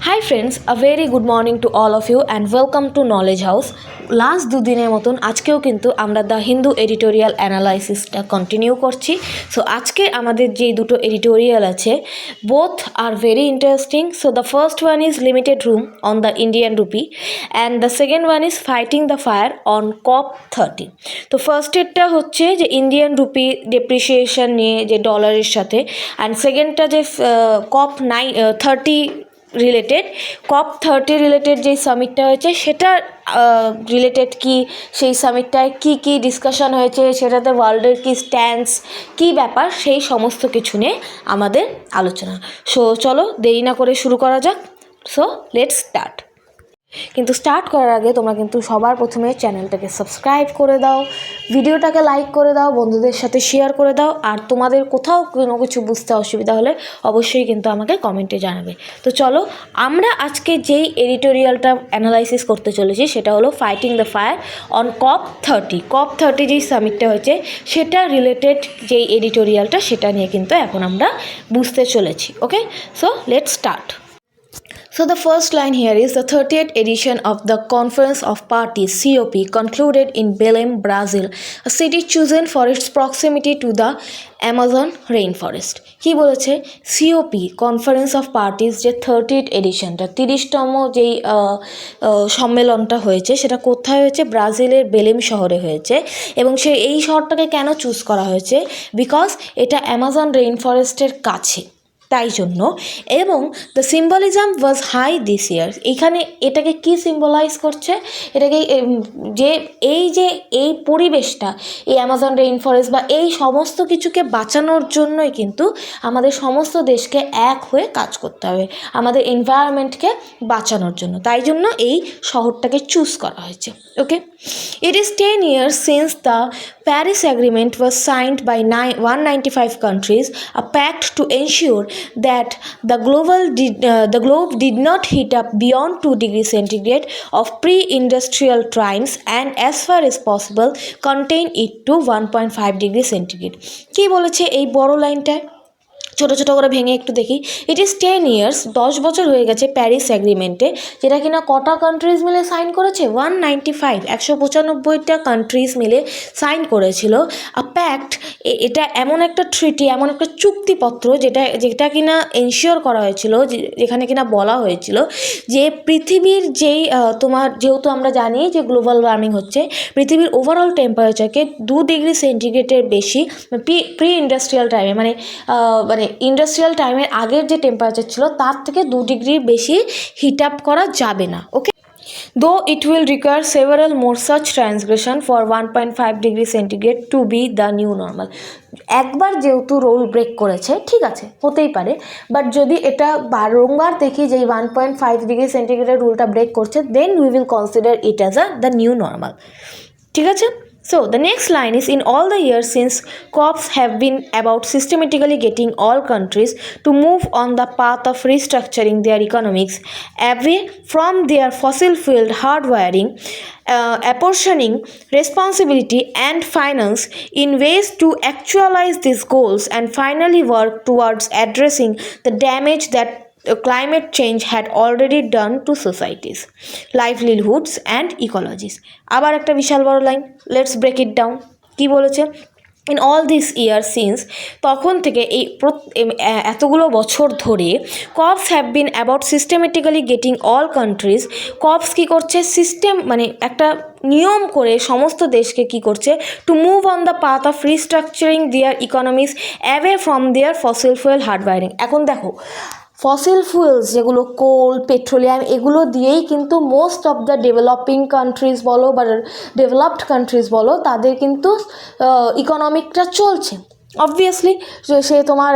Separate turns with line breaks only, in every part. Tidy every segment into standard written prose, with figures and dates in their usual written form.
Hi friends, a very good morning to all of you and welcome to Knowledge House. Last দুদিনের মতন আজকেও কিন্তু আমরা the Hindu editorial অ্যানালাইসিসটা continue করছি। So আজকে আমাদের যেই দুটো এডিটোরিয়াল আছে both are very interesting. So the first one is limited room on the Indian rupee and the second one is fighting the fire on COP30। তো ফার্স্ট এডটা হচ্ছে যে Indian rupee depreciation নিয়ে যে ডলারের সাথে, অ্যান্ড সেকেন্ডটা যে COP30 related COP30 related যেই সামিটটা হয়েছে সেটা রিলেটেড কি, সেই সামিটটায় কী কী ডিসকাশন হয়েছে, সেটাতে ওয়ার্ল্ডের কী স্ট্যান্স, কী ব্যাপার, সেই সমস্ত কিছু নিয়ে আমাদের আলোচনা। সো চলো দেরি না করে শুরু করা যাক। So let's start. কিন্তু স্টার্ট করার আগে তোমরা কিন্তু সবার প্রথমে চ্যানেলটাকে সাবস্ক্রাইব করে দাও, ভিডিওটাকে লাইক করে দাও, বন্ধুদের সাথে শেয়ার করে দাও, আর তোমাদের কোথাও কোনো কিছু বুঝতে অসুবিধা হলে অবশ্যই কিন্তু আমাকে কমেন্টে জানাবে। তো চলো আমরা আজকে যেই এডিটোরিয়ালটা অ্যানালাইসিস করতে চলেছি সেটা হলো fighting the fire on COP30 যেই সামিটটা হয়েছে সেটা রিলেটেড যেই এডিটোরিয়ালটা সেটা নিয়ে কিন্তু এখন আমরা বুঝতে চলেছি। Okay, so let's start. So the first line here is the 30th edition of the Conference of Parties COP concluded in Belém, Brazil, a city chosen for its proximity to the Amazon rainforest. কি বলেছে COP conference of parties যে 30th এডিশনটা 30তম যেই সম্মেলনটা হয়েছে সেটা কোথায় হয়েছে? ব্রাজিলের Belém শহরে হয়েছে। এবং এই শহরটাকে কেন চুজ করা হয়েছে? বিকজ এটা অ্যামাজন রেইনফরেস্টের কাছে, তাই জন্য। এবং the symbolism was hi this ইয়ার। এখানে এটাকে কি সিম্বলাইজ করছে? এটাকে যে এই পরিবেশটা, এই অ্যামাজন রেইন ফরেস্ট বা এই সমস্ত কিছুকে বাঁচানোর জন্যই কিন্তু আমাদের সমস্ত দেশকে এক হয়ে কাজ করতে হবে, আমাদের এনভায়রনমেন্টকে বাঁচানোর জন্য। তাই জন্য এই শহরটাকে চুজ করা হয়েছে। ওকে, it is 10 years since the Paris Agreement was signed by 195 countries, a pact to ensure that the globe did not heat up beyond 2 degrees centigrade of pre-industrial times and as far as possible contain it to 1.5 degrees centigrade. কি বলেছে এই বড় লাইনটায়? ছোটো ছোটো করে ভেঙে একটু দেখি। ইট ইজ 10 years, 10 বছর হয়ে গেছে প্যারিস অ্যাগ্রিমেন্টে, যেটা কিনা কটা কান্ট্রিজ মিলে সাইন করেছে? 195 কান্ট্রিজ মিলে সাইন করেছিল। আ প্যাক্ট, এটা এমন একটা ট্রিটি, এমন একটা চুক্তিপত্র যেটা কিনা এনশিওর করা হয়েছিল, যেখানে কিনা বলা হয়েছিল যে পৃথিবীর যেই যেহেতু আমরা জানি যে গ্লোবাল ওয়ার্মিং হচ্ছে, পৃথিবীর ওভারঅল টেম্পারেচারকে 2 ডিগ্রি সেন্টিগ্রেডের বেশি প্রি ইন্ডাস্ট্রিয়াল টাইমে মানে ইন্ডাস্ট্রিয়াল টাইমের আগের যে টেম্পারেচার ছিল তার থেকে 2 ডিগ্রির বেশি হিট আপ করা যাবে না। ওকে, though it will require several more such transgression for 1.5 degree centigrade to be the new normal. একবার যেহেতু রুল ব্রেক করেছে, ঠিক আছে, হতেই পারে, বাট যদি এটা বারংবার দেখি যে 1.5 ডিগ্রি সেন্টিগ্রেডের রুলটা ব্রেক করছে, then we will consider it as the new normal. ঠিক আছে। So the next line is, in all the years since COPs have been about systematically getting all countries to move on the path of restructuring their economics away from their fossil fuel hardwiring, apportioning responsibility and finance in ways to actualize these goals and finally work towards addressing the damage that climate change had already done to societies, livelihoods and ecologies. আবার একটা বিশাল বড় line, let's break it down. কি বলেছে? In all this year since, তখন থেকে এই এতগুলো বছর ধরে COPs have been about systematically getting all countries. COPs কী করছে? সিস্টেম মানে একটা নিয়ম করে সমস্ত দেশকে কি করছে? To move on the path of restructuring their economics away from their fossil fuel hardwiring. এখন দেখো, ফসিল ফুয়েলস যেগুলো কোল, পেট্রোলিয়াম, এগুলো দিয়েই কিন্তু most of the developing countries বলো বা ডেভেলপড কান্ট্রিজ বলো, তাদের কিন্তু ইকোনমিকটা চলছে। অবভিয়াসলি সে তোমার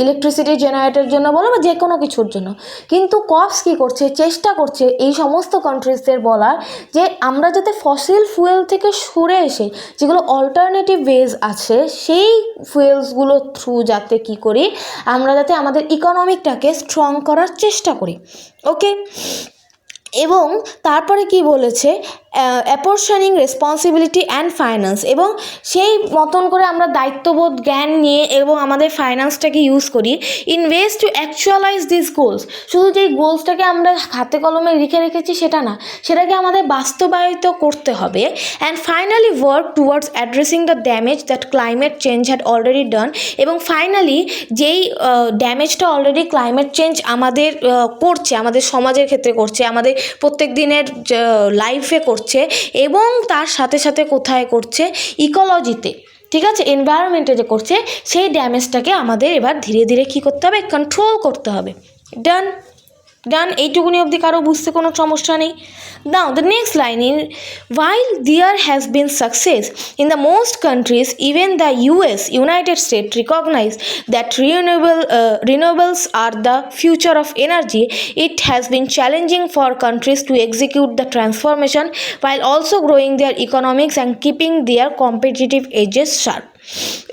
ইলেকট্রিসিটি জেনারেটের জন্য বলো বা যে কোনো কিছুর জন্য। কিন্তু কপস কী করছে? চেষ্টা করছে এই সমস্ত কান্ট্রিজদের বলার যে আমরা যাতে ফসিল ফুয়েল থেকে সরে এসে যেগুলো অল্টারনেটিভ ওয়েজ আছে সেই ফুয়েলসগুলো থ্রু যাতে কী করি, আমরা যাতে আমাদের ইকোনমিকটাকে স্ট্রং করার চেষ্টা করি। ওকে, এবং তারপরে কি বলেছে, অ্যাপরশনিং রেসপন্সিবিলিটি অ্যান্ড ফাইন্যান্স, এবং সেই মতন করে আমরা দায়িত্ববোধ জ্ঞান নিয়ে এবং আমাদের ফাইন্যান্সটাকে ইউজ করি in ways to actualise this goals. শুধু যেই গোলসটাকে আমরা হাতে কলমে লিখে রেখেছি সেটা না, সেটাকে আমাদের বাস্তবায়িত করতে হবে। And finally work towards addressing the damage that climate change had already done, এবং ফাইনালি যেই ড্যামেজটা অলরেডি ক্লাইমেট চেঞ্জ আমাদের করছে, আমাদের সমাজের ক্ষেত্রে করছে, আমাদের প্রত্যেক দিনের লাইফে করছে, এবং তার সাথে সাথে কোথায় করছে, ইকোলজিতে, ঠিক আছে, এনভায়রনমেন্টে যে করছে, সেই ড্যামেজটাকে আমাদের এবার ধীরে ধীরে কী করতে হবে, কন্ট্রোল করতে হবে। ডান ডান, এইটুকুনি অবধি কারো বুঝতে কোনো সমস্যা নেই। Now the next line, in while there has been success in the most countries, even the US, United States, recognize that renewables are the future of energy, it has been challenging for countries to execute the transformation while also growing their economics and keeping their competitive edges sharp.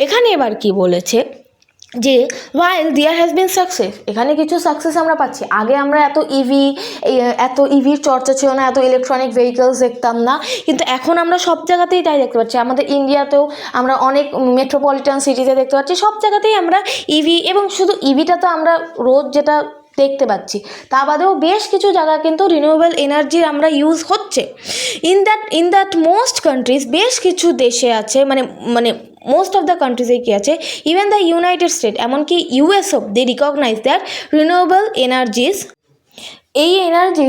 এখানে এবার কি বলেছে যে while there has been success, এখানে কিছু success আমরা পাচ্ছি। আগে আমরা এত ইভির চর্চা ছিল না, এত ইলেকট্রনিক ভেহিকলস দেখতাম না, কিন্তু এখন আমরা সব জায়গাতেই তাই দেখতে পাচ্ছি। আমাদের ইন্ডিয়াতেও আমরা অনেক মেট্রোপলিটন সিটিতে দেখতে পাচ্ছি, সব জায়গাতেই আমরা ইভি, এবং শুধু ইভিটা তো আমরা রোজ যেটা দেখতে পাচ্ছি, তা বাদেও বেশ কিছু জায়গা কিন্তু রিনিউয়েবল এনার্জির আমরা ইউজ হচ্ছে। ইন দ্যাট মোস্ট কান্ট্রিজ, বেশ কিছু দেশে আছে, মানে মোস্ট অফ দ্য কান্ট্রিজে কী আছে, ইভেন দ্য ইউনাইটেড স্টেট, এমনকি ইউএসও, they recognise that renewable energies, এই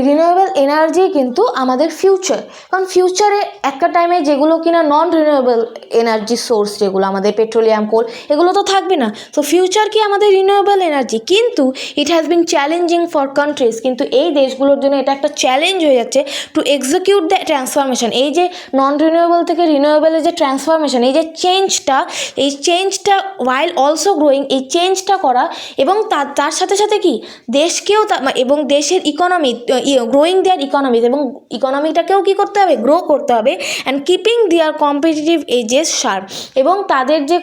রিনিউয়েবল এনার্জি কিন্তু আমাদের ফিউচার। কারণ ফিউচারে একটা টাইমে যেগুলো কিনা নন রিনিউয়েবল এনার্জি সোর্স, যেগুলো আমাদের পেট্রোলিয়াম, কোল, এগুলো তো থাকবে না। তো ফিউচার কি আমাদের রিনিউয়েবল এনার্জি, কিন্তু it has been challenging for countries, কিন্তু এই দেশগুলোর জন্য এটা একটা চ্যালেঞ্জ হয়ে যাচ্ছে টু এক্সিকিউট দ্য ট্রান্সফরমেশন। এই যে নন রিনিউয়েবল থেকে রিনিউয়েবলের যে ট্রান্সফরমেশন, এই যে চেঞ্জটা ওয়াইল অলসো গ্রোয়িং, এই চেঞ্জটা করা, এবং তার সাথে সাথে কি দেশকেও, এবং দেশের ইকোনমি, গ্রোয়িং দেয়ার ইকোনমিজ, এবং ইকোনমিটাকেও কী করতে হবে, গ্রো করতে হবে। And keeping their competitive edges sharp, এবং তাদের যে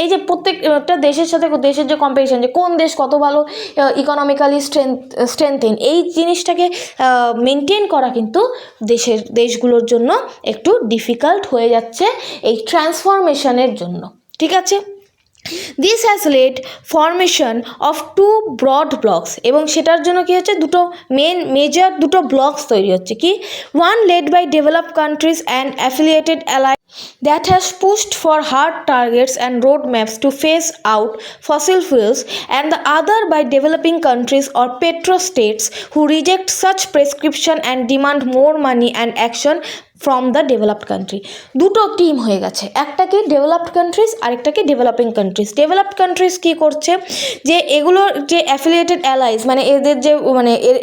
এই যে প্রত্যেকটা দেশের সাথে দেশের যে কম্পিটিশন, যে কোন দেশ কত ভালো ইকোনমিক্যালি স্ট্রেংথেন, এই জিনিসটাকে মেনটেন করা কিন্তু দেশগুলোর জন্য একটু ডিফিকাল্ট হয়ে যাচ্ছে এই ট্রান্সফরমেশনের জন্য, ঠিক আছে। This has led formation of two broad blocks, এবং সেটার জন্য কী হচ্ছে, মেজর দুটো ব্লকস তৈরি হচ্ছে। কি, one led by developed countries and affiliated allies that has pushed for hard targets and roadmaps to phase out fossil fuels, and the other by developing countries or petrostates who reject such prescription and demand more money and action from the developed country. দুটো team হয়ে গেছে, একটা কি developed countries, আরেকটা কি developing countries. Developed countries কী করছে, যে এগুলোর যে অ্যাফিলিয়েটেড অ্যালাইজ,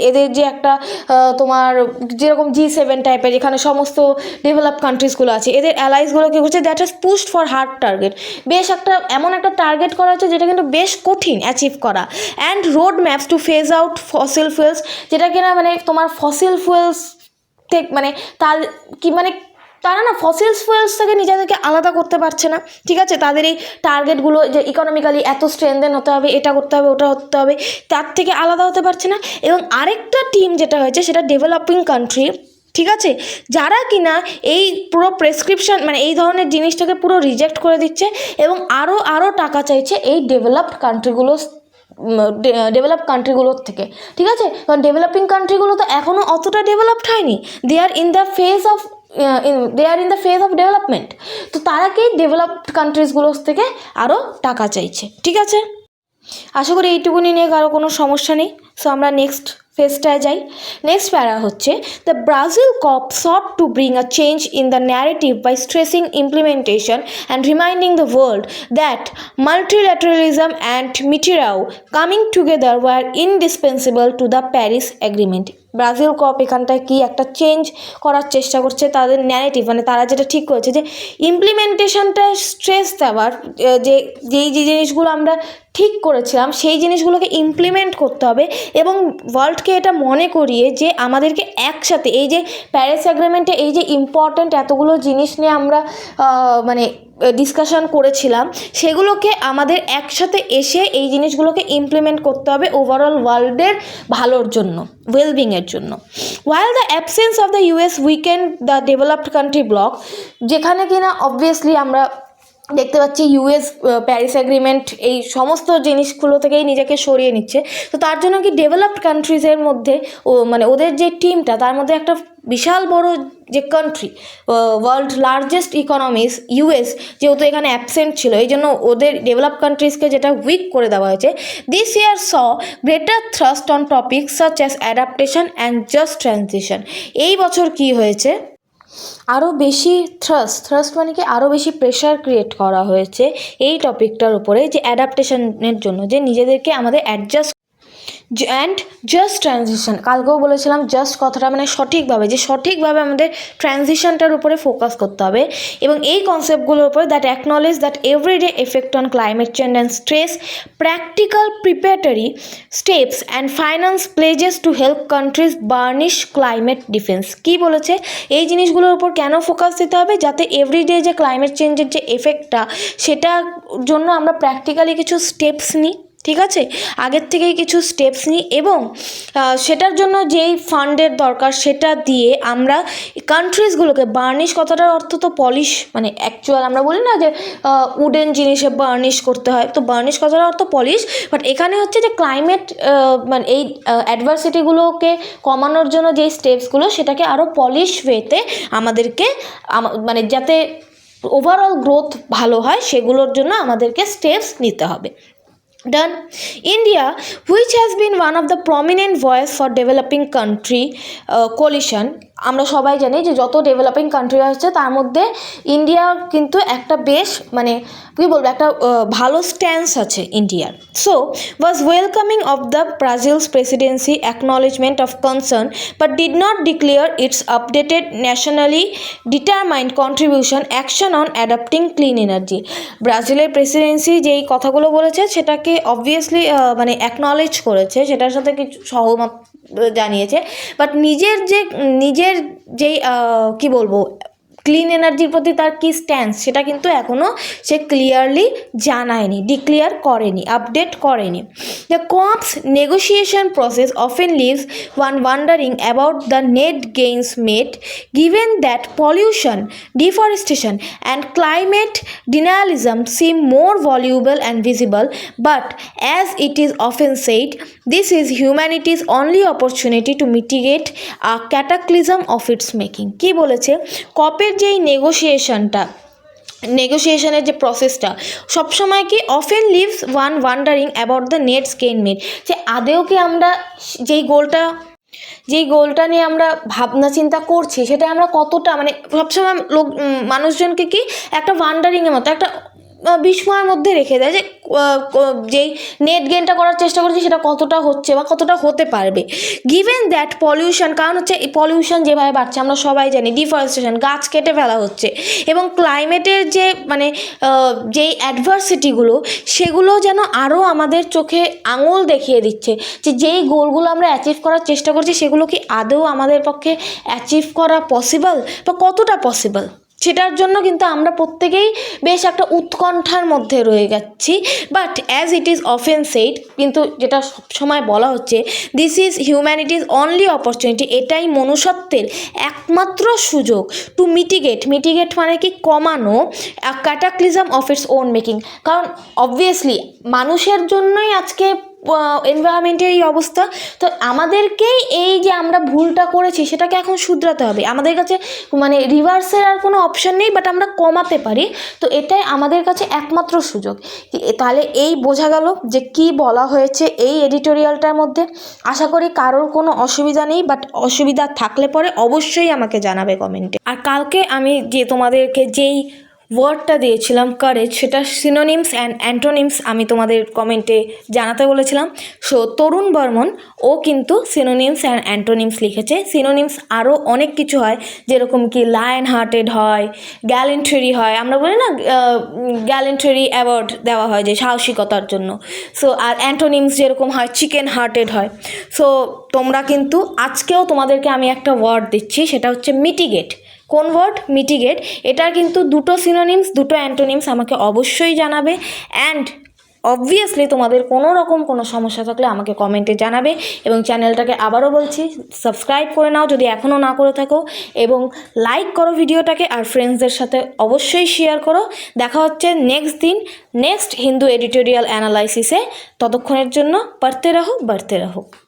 এদের যে একটা তোমার যেরকম G7 টাইপের, এখানে সমস্ত ডেভেলপড কান্ট্রিজগুলো আছে, এদের অ্যালাইজগুলো কী করছে, that has pushed for hard target, বেশ এমন একটা টার্গেট করা হচ্ছে যেটা কিন্তু বেশ কঠিন অ্যাচিভ করা। And road maps to phase out fossil fuels, যেটা কিনা তোমার ফসিল ফুয়েলস তারা না ফসিলস ফুয়েলস থেকে নিজেদেরকে আলাদা করতে পারছে না, ঠিক আছে। তাদের এই টার্গেটগুলো, যে ইকোনমিক্যালি এত স্ট্রেনদেন হতে হবে, এটা করতে হবে, ওটা করতে হবে, তার থেকে আলাদা হতে পারছে না। এবং আরেকটা টিম যেটা হয়েছে, সেটা ডেভেলপিং কান্ট্রি, ঠিক আছে, যারা কিনা এই পুরো প্রেসক্রিপশন, এই ধরনের জিনিসটাকে পুরো রিজেক্ট করে দিচ্ছে, এবং আরও টাকা চাইছে এই ডেভেলপড কান্ট্রিগুলোর থেকে, ঠিক আছে। কারণ ডেভেলপিং কান্ট্রিগুলো তো এখনও অতটা ডেভেলপড হয়নি, they are in the phase of development. তো তারা কি ডেভেলপড কান্ট্রিজগুলোর থেকে আরও টাকা চাইছে, ঠিক আছে। আশা করি এইটুকুনি নিয়ে কারো কোনো সমস্যা নেই। সো আমরা নেক্সট ফেজটায় যাই। নেক্সট প্যারা হচ্ছে, the Brazil COP sought to bring a change in the narrative by stressing implementation and reminding the world that multilateralism and Mitirao coming together were indispensable to the Paris Agreement. Brazil COP এখানটায় কি একটা change করার চেষ্টা করছে, তাদের narrative, তারা যেটা ঠিক করেছে যে ইমপ্লিমেন্টেশনটা স্ট্রেস দেওয়ার, যেই জিনিসগুলো আমরা ঠিক করেছিলাম সেই জিনিসগুলোকে ইমপ্লিমেন্ট করতে হবে, এবং ওয়ার্ল্ডকে এটা মনে করিয়ে যে আমাদেরকে একসাথে এই যে প্যারিস এগ্রিমেন্টে এই যে ইম্পর্ট্যান্ট এতগুলো জিনিস নিয়ে আমরা ডিসকাশন করেছিলাম, সেগুলোকে আমাদের একসাথে এসে এই জিনিসগুলোকে ইমপ্লিমেন্ট করতে হবে ওভারঅল ওয়ার্ল্ডের ভালোর জন্য, ওয়েলবিংয়ের জন্য। while the absence of the US weakened the developed country bloc, যেখানে কিনা অবভিয়াসলি আমরা দেখতে পাচ্ছি ইউএস প্যারিস এগ্রিমেন্ট এই সমস্ত জিনিসগুলো থেকেই নিজেকে সরিয়ে নিচ্ছে, তো তার জন্য কি ডেভেলপড কান্ট্রিজের মধ্যে মানে ওদের যে টিমটা তার মধ্যে একটা বিশাল বড় যে country, world largest economies US যেহেতু এখানে অ্যাবসেন্ট ছিল, এই জন্য ওদের ডেভেলপ কান্ট্রিজকে যেটা উইক করে দেওয়া হয়েছে। This year saw greater thrust on topic such as adaptation and just transition. এই বছর কি হয়েছে, আরও বেশি থ্রাস্ট মানে কি আরও বেশি প্রেশার ক্রিয়েট করা হয়েছে এই টপিকটার উপরে, যে অ্যাডাপ্টেশনের জন্য, যে নিজেদেরকে আমাদের অ্যাডজাস্ট অ্যান্ড জাস্ট ট্রানজিশন। কালকেও বলেছিলাম জাস্ট কথাটা মানে সঠিকভাবে, যে সঠিকভাবে আমাদের ট্রানজিশনটার উপরে ফোকাস করতে হবে, এবং এই কনসেপ্টগুলোর উপরে that acknowledge that everyday effect on climate change and stress, practical preparatory steps and finance pledges to help countries burnish climate defence. কী বলেছে, এই জিনিসগুলোর উপর কেন ফোকাস দিতে হবে, যাতে এভরিডে যে ক্লাইমেট চেঞ্জের যে এফেক্টটা সেটার জন্য আমরা প্র্যাকটিক্যালি কিছু স্টেপস নিই, ঠিক আছে, আগের থেকেই কিছু স্টেপস নিই, এবং সেটার জন্য যেই ফান্ডের দরকার সেটা দিয়ে আমরা কান্ট্রিজগুলোকে, বার্নিশ কথাটার অর্থ তো পলিশ, মানে অ্যাকচুয়াল আমরা বলি না যে উডেন জিনিসে বার্নিশ করতে হয়, তো বার্নিশ কথাটার অর্থ পলিশ, বাট এখানে হচ্ছে যে ক্লাইমেট মানে এই অ্যাডভার্সিটিগুলোকে কমানোর জন্য যেই স্টেপসগুলো সেটাকে আরও পলিশ ওয়েতে আমাদেরকে মানে যাতে ওভারঅল গ্রোথ ভালো হয় সেগুলোর জন্য আমাদেরকে স্টেপস নিতে হবে। Done. India, which has been one of the prominent voice for developing country coalition, আমরা সবাই জানি যে যত ডেভেলপিং কান্ট্রি আছে তার মধ্যে ইন্ডিয়া কিন্তু একটা বেশ মানে কী বলবো একটা ভালো স্ট্যান্স আছে ইন্ডিয়ার। So was welcoming of the Brazil's presidency acknowledgement of concern but did not declare its updated nationally determined contribution action on adapting clean energy. ব্রাজিলের প্রেসিডেন্সি যেই কথাগুলো বলেছে সেটাকে অবভিয়াসলি মানে অ্যাকনলেজ করেছে, সেটার সাথে কিছু সহমত জানিয়েছে, বাট নিজের যেই কী বলবো ক্লিন এনার্জির প্রতি তার কী স্ট্যান্স সেটা কিন্তু এখনও সে ক্লিয়ারলি জানায়নি, ডিক্লেয়ার করেনি, আপডেট করেনি। The COPs negotiation process often leaves one wondering about the net gains made given that pollution, deforestation and climate denialism seem more valuable and visible, but as it is often said this is humanity's only opportunity to mitigate a cataclysm of its making. কী বলেছে, কপের যেই নেগোসিয়েশনের যে প্রসেসটা সবসময় কি often leaves one wondering about the নেটস gain made, যে আদেও কি আমরা যেই গোলটা নিয়ে আমরা ভাবনা চিন্তা করছি সেটা আমরা কতটা মানে সবসময় মানুষজনকে কি একটা ওয়ান্ডারিংয়ের মতো একটা বিস্ময়ের মধ্যে রেখে দেয়, যে যেই নেট গেইনটা করার চেষ্টা করছি সেটা কতটা হচ্ছে বা কতটা হতে পারবে। গিভেন দ্যাট পলিউশন, কারণ হচ্ছে এই পলিউশন যেভাবে বাড়ছে আমরা সবাই জানি, ডিফরেস্টেশন, গাছ কেটে ফেলা হচ্ছে, এবং ক্লাইমেটের যে মানে যেই অ্যাডভার্সিটিগুলো সেগুলো যেন আরও আমাদের চোখে আঙুল দেখিয়ে দিচ্ছে যে যেই গোলগুলো আমরা অ্যাচিভ করার চেষ্টা করছি সেগুলো কি আদৌ আমাদের পক্ষে অ্যাচিভ করা পসিবল বা কতটা পসিবল, সেটার জন্য কিন্তু আমরা প্রত্যেকেই বেশ একটা উৎকণ্ঠার মধ্যে রয়ে যাচ্ছি। But as it is often said, কিন্তু যেটা সবসময় বলা হচ্ছে this is humanity's only opportunity, এটাই মনুষ্যত্বের একমাত্র সুযোগ টু মিটিগেট মানে কি কমানো cataclysm of its own making, কারণ অবভিয়াসলি মানুষের জন্যই আজকে এনভায়রনমেন্টের এই অবস্থা, তো আমাদেরকেই এই যে আমরা ভুলটা করেছি সেটাকে এখন শুধরাতে হবে, আমাদের কাছে মানে রিভার্সের আর কোনো অপশান নেই, বাট আমরা কমাতে পারি, তো এটাই আমাদের কাছে একমাত্র সুযোগ। তাহলে এই বোঝা গেল যে কি বলা হয়েছে এই এডিটোরিয়ালটার মধ্যে। আশা করি কারোর কোনো অসুবিধা নেই, বাট অসুবিধা থাকলে পরে অবশ্যই আমাকে জানাবে কমেন্টে। আর কালকে আমি যে তোমাদেরকে যেই ওয়ার্ডটা দিয়েছিলাম কারেজ, সেটা সিনোনিমস অ্যান্ড অ্যান্টোনিমস আমি তোমাদের কমেন্টে জানাতে বলেছিলাম। সো তরুণ বর্মন ও কিন্তু সিনোনিমস অ্যান্ড অ্যান্টোনিমস লিখেছে। সিনোনিমস আরও অনেক কিছু হয়, যেরকম কি লায়ন হার্টেড হয়, গ্যালেন্ট্রি হয়, আমরা বলি না গ্যালেন্ট্রি অ্যাওয়ার্ড দেওয়া হয় যে সাহসিকতার জন্য। সো আর অ্যান্টোনিমস যেরকম হয় চিকেন হার্টেড হয়। সো তোমরা কিন্তু আজকেও তোমাদেরকে আমি একটা ওয়ার্ড দিচ্ছি, সেটা হচ্ছে মিটিগেট। কোন ওয়ার্ড? মিটিগেট। এটার কিন্তু দুটো সিনোনিমস দুটো অ্যান্টোনিমস আমাকে অবশ্যই জানাবে। অ্যান্ড অবভিয়াসলি তোমাদের কোনো রকম কোনো সমস্যা থাকলে আমাকে কমেন্টে জানাবে, এবং চ্যানেলটাকে আবারও বলছি সাবস্ক্রাইব করে নাও যদি এখনও না করে থাকো, এবং লাইক করো ভিডিওটাকে, আর ফ্রেন্ডসদের সাথে অবশ্যই শেয়ার করো। দেখা হচ্ছে নেক্সট দিন নেক্সট হিন্দু এডিটোরিয়াল অ্যানালাইসিসে। ততক্ষণের জন্য পড়তে রহো, बढ़ते रहो।